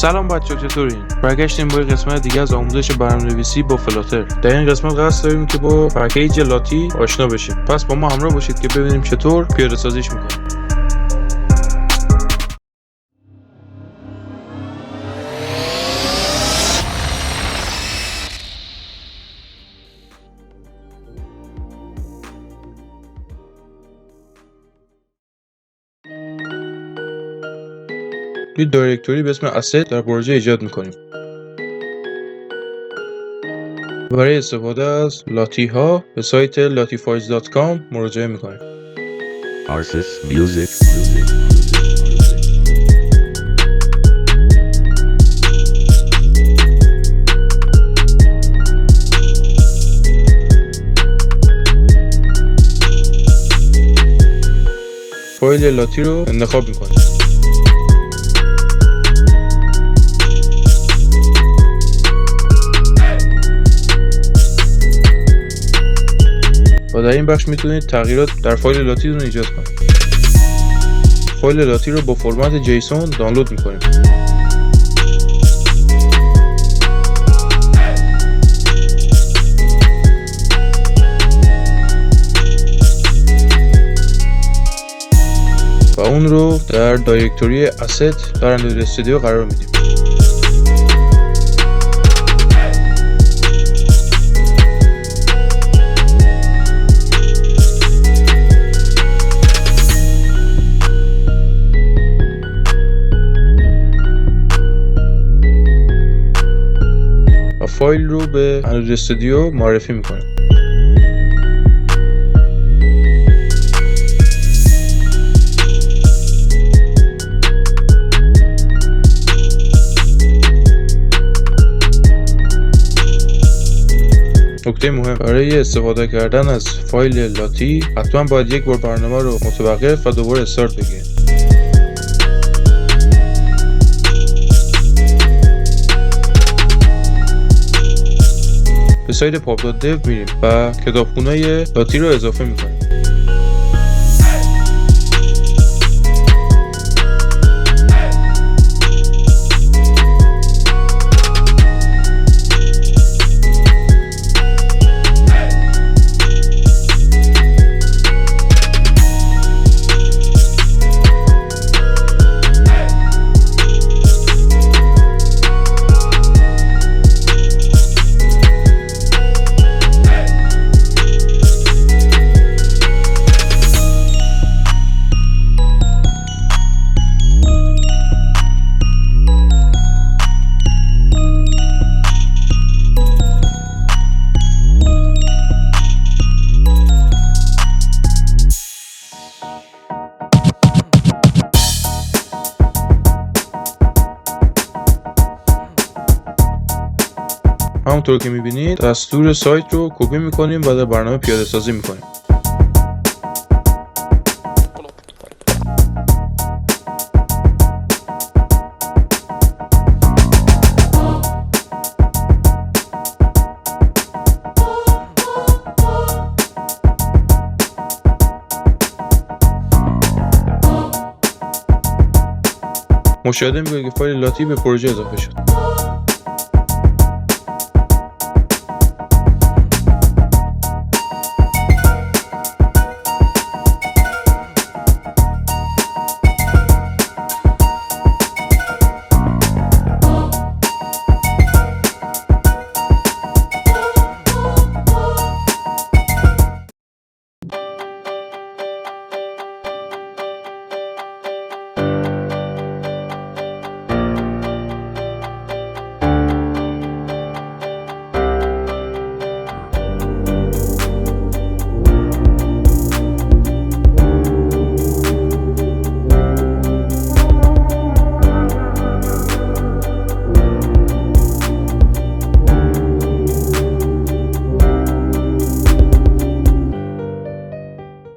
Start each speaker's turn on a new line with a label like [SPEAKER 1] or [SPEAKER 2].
[SPEAKER 1] سلام بچه‌ها، چطورین؟ برگشتیم با قسمت دیگه از آموزش برنامه‌نویسی با فلاتر. در این قسمت قصد داریم که با پکیج لاتی آشنا بشیم. پس با ما همراه باشید که ببینیم چطور پیاده سازیش می‌کنیم. یک دایرکتوری به اسم asset در پروژه ایجاد می‌کنیم. برای استفاده از لاتی ها به سایت latifiles.com مراجعه می‌کنیم.
[SPEAKER 2] Artist music.
[SPEAKER 1] فایل لاتی رو انتخاب می‌کنیم. و در این بخش میتونید تغییرات در فایل لاتی رو ایجاد کنید. فایل لاتی رو با فرمت جیسون دانلود میکنیم. و اون رو در دایرکتوری asset در اندروید استودیو قرار میدیم. و فایل رو به اندروید استودیو معرفی میکنیم. نکته مهم برای استفاده کردن از فایل لاتی حتما باید یک بار برنامه رو متوقف و دوباره استارت بگیرید. به سایت pub.dev میریم و کتابخونه لاتی رو اضافه میکنیم. همونطور که میبینید دستور سایت رو کپی میکنیم و در برنامه پیاده سازی میکنیم. مشاهده میکنید که فایل لاتی به پروژه اضافه شد.